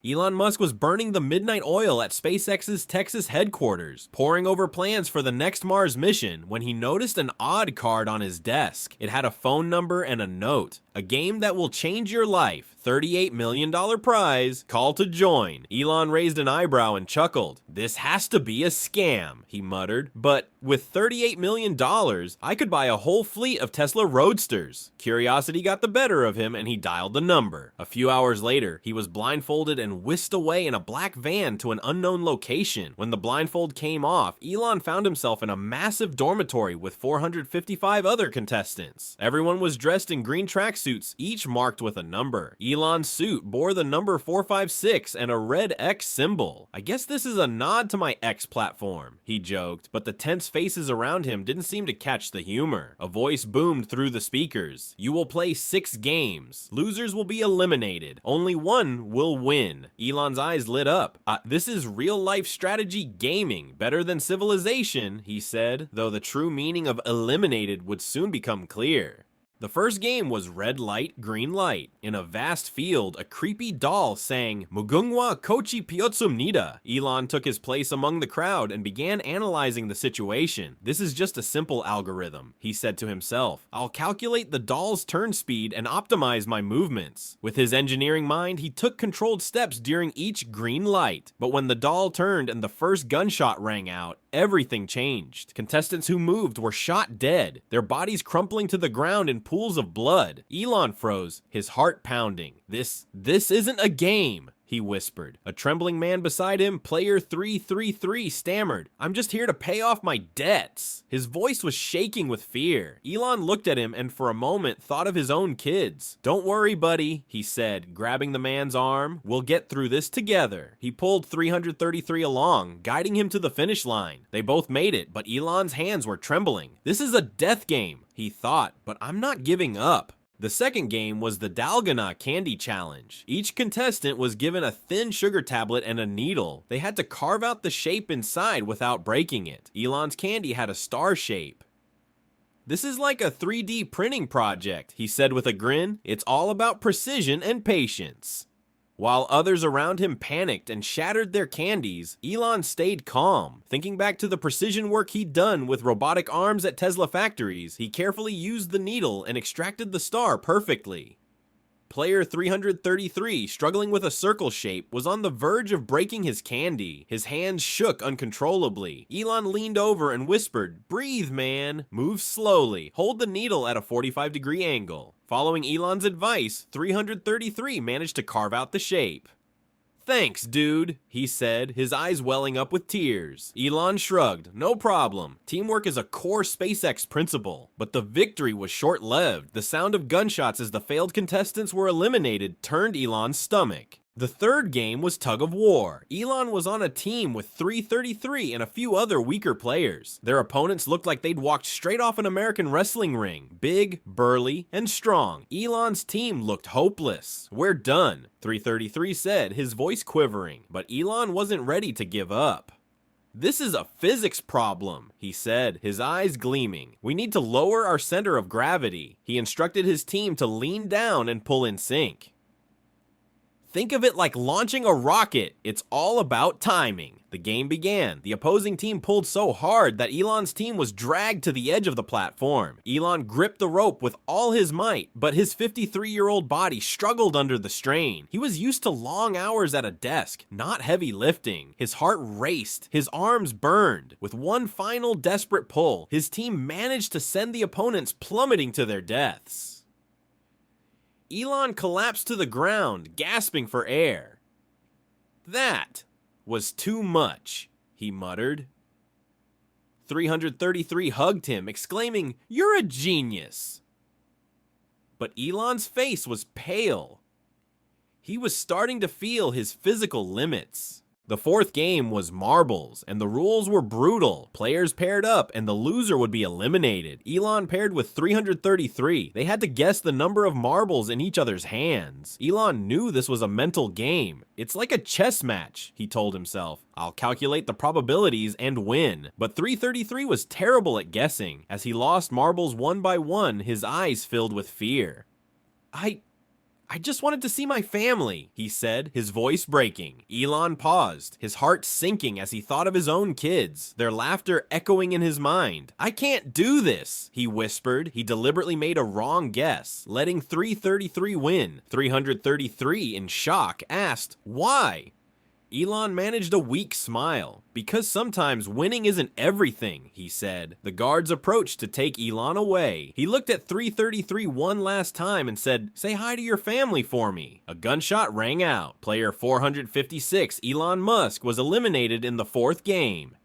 Elon Musk was burning the midnight oil at SpaceX's Texas headquarters, poring over plans for the next Mars mission, when he noticed an odd card on his desk. It had a phone number and a note. A game that will change your life. $38 million prize. Call to join. Elon raised an eyebrow and chuckled. This has to be a scam, he muttered. But with $38 million, I could buy a whole fleet of Tesla Roadsters. Curiosity got the better of him and he dialed the number. A few hours later, he was blindfolded and whisked away in a black van to an unknown location. When the blindfold came off, Elon found himself in a massive dormitory with 455 other contestants. Everyone was dressed in green tracksuits, each marked with a number. Elon's suit bore the number 456 and a red X symbol. I guess this is a nod to my X platform, he joked, but the tense faces around him didn't seem to catch the humor. A voice boomed through the speakers. You will play 6 games. Losers will be eliminated. Only one will win. Elon's eyes lit up. This is real-life strategy gaming, better than civilization, he said, though the true meaning of eliminated would soon become clear. The first game was red light, green light. In a vast field, a creepy doll sang, Mugungwa Kochi Pyotsumnida. Elon took his place among the crowd and began analyzing the situation. This is just a simple algorithm, he said to himself. I'll calculate the doll's turn speed and optimize my movements. With his engineering mind, he took controlled steps during each green light. But when the doll turned and the first gunshot rang out, everything changed. Contestants who moved were shot dead, their bodies crumpling to the ground in pools of blood. Elon froze, his heart pounding. This isn't a game, he whispered. A trembling man beside him, player 333, stammered, I'm just here to pay off my debts. His voice was shaking with fear. Elon looked at him and for a moment thought of his own kids. Don't worry, buddy, he said, grabbing the man's arm. We'll get through this together. He pulled 333 along, guiding him to the finish line. They both made it, but Elon's hands were trembling. This is a death game, he thought, but I'm not giving up. The second game was the Dalgona Candy Challenge. Each contestant was given a thin sugar tablet and a needle. They had to carve out the shape inside without breaking it. Elon's candy had a star shape. This is like a 3D printing project, he said with a grin. It's all about precision and patience. While others around him panicked and shattered their candies, Elon stayed calm. Thinking back to the precision work he'd done with robotic arms at Tesla factories, he carefully used the needle and extracted the star perfectly. Player 333, struggling with a circle shape, was on the verge of breaking his candy. His hands shook uncontrollably. Elon leaned over and whispered, breathe, man. Move slowly. Hold the needle at a 45-degree angle. Following Elon's advice, 333 managed to carve out the shape. Thanks, dude, he said, his eyes welling up with tears. Elon shrugged. No problem. Teamwork is a core SpaceX principle. But the victory was short-lived. The sound of gunshots as the failed contestants were eliminated turned Elon's stomach. The third game was tug of war. Elon was on a team with 333 and a few other weaker players. Their opponents looked like they'd walked straight off an American wrestling ring. Big, burly, and strong. Elon's team looked hopeless. We're done, 333 said, his voice quivering. But Elon wasn't ready to give up. This is a physics problem, he said, his eyes gleaming. We need to lower our center of gravity. He instructed his team to lean down and pull in sync. Think of it like launching a rocket. It's all about timing. The game began. The opposing team pulled so hard that Elon's team was dragged to the edge of the platform. Elon gripped the rope with all his might, but his 53-year-old body struggled under the strain. He was used to long hours at a desk, not heavy lifting. His heart raced. His arms burned. With one final desperate pull, his team managed to send the opponents plummeting to their deaths. Elon collapsed to the ground, gasping for air. That was too much, he muttered. 333 hugged him, exclaiming, "You're a genius!" But Elon's face was pale. He was starting to feel his physical limits. The fourth game was marbles, and the rules were brutal. Players paired up, and the loser would be eliminated. Elon paired with 333. They had to guess the number of marbles in each other's hands. Elon knew this was a mental game. It's like a chess match, he told himself. I'll calculate the probabilities and win. But 333 was terrible at guessing. As he lost marbles one by one, his eyes filled with fear. "I just wanted to see my family," he said, his voice breaking. Elon paused, his heart sinking as he thought of his own kids, their laughter echoing in his mind. "I can't do this," he whispered. He deliberately made a wrong guess, letting 333 win. 333, in shock, asked, "Why?" Elon managed a weak smile. "Because sometimes winning isn't everything," he said. The guards approached to take Elon away. He looked at 333 one last time and said, "Say hi to your family for me." A gunshot rang out. Player 456, Elon Musk, was eliminated in the fourth game.